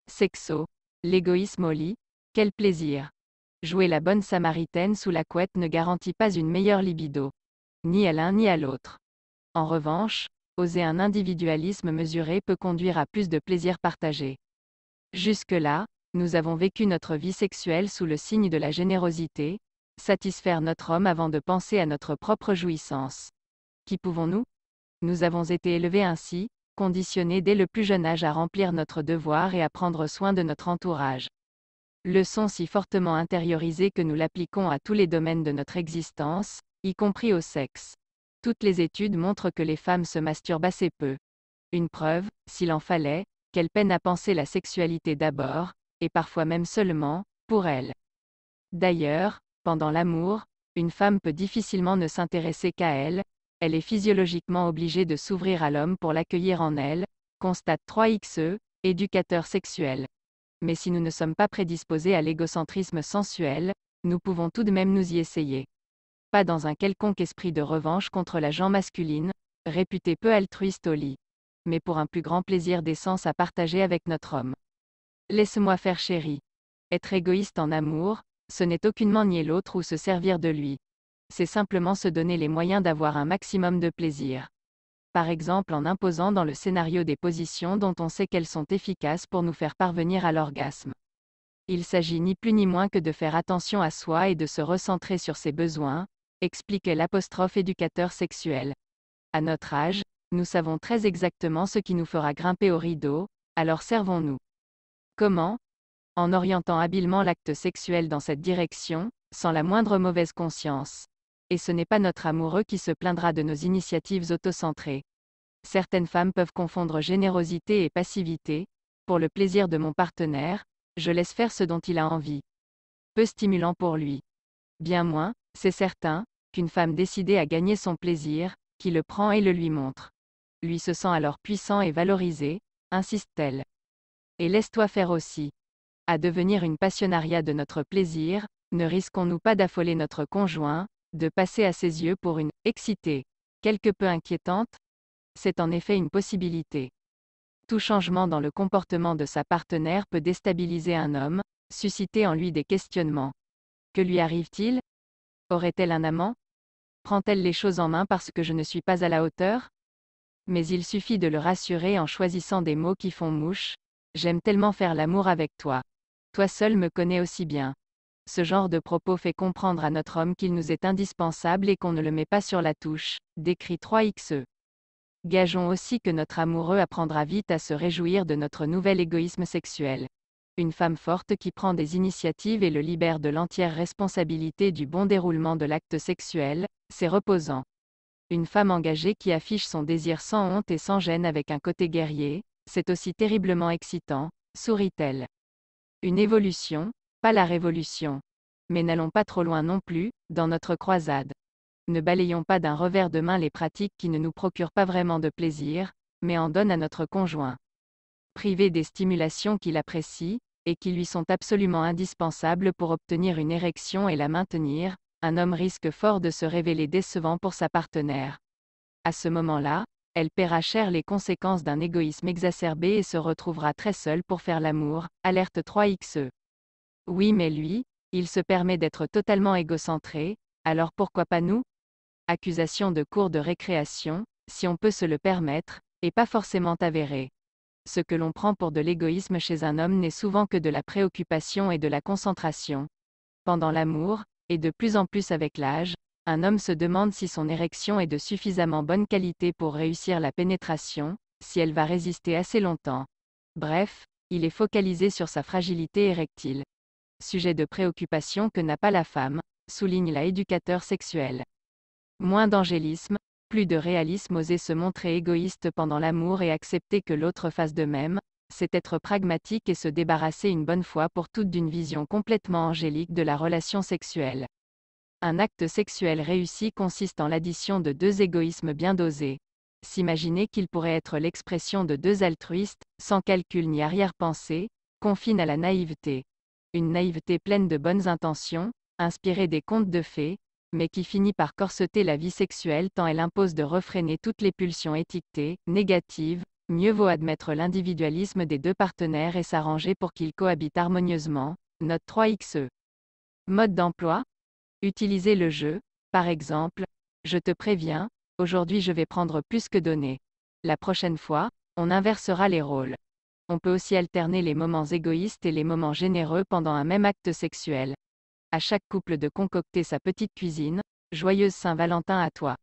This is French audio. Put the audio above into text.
Sexo. L'égoïsme au lit. Quel plaisir. Jouer la bonne samaritaine sous la couette ne garantit pas une meilleure libido. Ni à l'un ni à l'autre. En revanche, oser un individualisme mesuré peut conduire à plus de plaisir partagé. Jusque-là, nous avons vécu notre vie sexuelle sous le signe de la générosité, satisfaire notre homme avant de penser à notre propre jouissance. Qui pouvons-nous? Nous avons été élevés ainsi, conditionnés dès le plus jeune âge à remplir notre devoir et à prendre soin de notre entourage. Leçon si fortement intériorisée que nous l'appliquons à tous les domaines de notre existence, y compris au sexe. Toutes les études montrent que les femmes se masturbent assez peu. Une preuve, s'il en fallait, qu'elles peinent à penser la sexualité d'abord, et parfois même seulement, pour elles. D'ailleurs, pendant l'amour, une femme peut difficilement ne s'intéresser qu'à elle, elle est physiologiquement obligée de s'ouvrir à l'homme pour l'accueillir en elle, constate 3xe, éducateur sexuel. Mais si nous ne sommes pas prédisposés à l'égocentrisme sensuel, nous pouvons tout de même nous y essayer. Pas dans un quelconque esprit de revanche contre la gent masculine, réputée peu altruiste au lit. Mais pour un plus grand plaisir d'essence à partager avec notre homme. Laisse-moi faire chérie. Être égoïste en amour, ce n'est aucunement nier l'autre ou se servir de lui. C'est simplement se donner les moyens d'avoir un maximum de plaisir. Par exemple en imposant dans le scénario des positions dont on sait qu'elles sont efficaces pour nous faire parvenir à l'orgasme. Il s'agit ni plus ni moins que de faire attention à soi et de se recentrer sur ses besoins, expliquait l'apostrophe éducateur sexuel. À notre âge, nous savons très exactement ce qui nous fera grimper au rideau, alors servons-nous. Comment? En orientant habilement l'acte sexuel dans cette direction, sans la moindre mauvaise conscience. Et ce n'est pas notre amoureux qui se plaindra de nos initiatives autocentrées. Certaines femmes peuvent confondre générosité et passivité. Pour le plaisir de mon partenaire, je laisse faire ce dont il a envie. Peu stimulant pour lui. Bien moins, c'est certain, qu'une femme décidée à gagner son plaisir, qui le prend et le lui montre. Lui se sent alors puissant et valorisé, insiste-t-elle. Et laisse-toi faire aussi. À devenir une passionnariat de notre plaisir, ne risquons-nous pas d'affoler notre conjoint, de passer à ses yeux pour une excitée, quelque peu inquiétante? C'est en effet une possibilité. Tout changement dans le comportement de sa partenaire peut déstabiliser un homme, susciter en lui des questionnements. Que lui arrive-t-il? Aurait-elle un amant? Prend-elle les choses en main parce que je ne suis pas à la hauteur? Mais il suffit de le rassurer en choisissant des mots qui font mouche. J'aime tellement faire l'amour avec toi. Toi seul me connais aussi bien. Ce genre de propos fait comprendre à notre homme qu'il nous est indispensable et qu'on ne le met pas sur la touche, décrit 3xe. Gageons aussi que notre amoureux apprendra vite à se réjouir de notre nouvel égoïsme sexuel. Une femme forte qui prend des initiatives et le libère de l'entière responsabilité du bon déroulement de l'acte sexuel, c'est reposant. Une femme engagée qui affiche son désir sans honte et sans gêne avec un côté guerrier, c'est aussi terriblement excitant, sourit-elle. Une évolution, pas la révolution. Mais n'allons pas trop loin non plus, dans notre croisade. Ne balayons pas d'un revers de main les pratiques qui ne nous procurent pas vraiment de plaisir, mais en donnent à notre conjoint. Privé des stimulations qu'il apprécie, et qui lui sont absolument indispensables pour obtenir une érection et la maintenir, un homme risque fort de se révéler décevant pour sa partenaire. À ce moment-là, elle paiera cher les conséquences d'un égoïsme exacerbé et se retrouvera très seule pour faire l'amour, alerte 3xe. Oui mais lui, il se permet d'être totalement égocentré, alors pourquoi pas nous? Accusation de cours de récréation, si on peut se le permettre, et pas forcément avérée. Ce que l'on prend pour de l'égoïsme chez un homme n'est souvent que de la préoccupation et de la concentration. Pendant l'amour, et de plus en plus avec l'âge, un homme se demande si son érection est de suffisamment bonne qualité pour réussir la pénétration, si elle va résister assez longtemps. Bref, il est focalisé sur sa fragilité érectile. Sujet de préoccupation que n'a pas la femme, souligne la éducateur sexuel. Moins d'angélisme, plus de réalisme. Oser se montrer égoïste pendant l'amour et accepter que l'autre fasse de même, c'est être pragmatique et se débarrasser une bonne fois pour toutes d'une vision complètement angélique de la relation sexuelle. Un acte sexuel réussi consiste en l'addition de deux égoïsmes bien dosés. S'imaginer qu'il pourrait être l'expression de deux altruistes, sans calcul ni arrière-pensée, confine à la naïveté. Une naïveté pleine de bonnes intentions, inspirée des contes de fées, mais qui finit par corseter la vie sexuelle tant elle impose de refréner toutes les pulsions étiquetées, négatives, Mieux vaut admettre l'individualisme des deux partenaires et s'arranger pour qu'ils cohabitent harmonieusement. Note 3xe. Mode d'emploi. Utilisez le je. Par exemple, je te préviens, aujourd'hui je vais prendre plus que donner. La prochaine fois, on inversera les rôles. On peut aussi alterner les moments égoïstes et les moments généreux pendant un même acte sexuel. À chaque couple de concocter sa petite cuisine. Joyeuse Saint-Valentin à toi.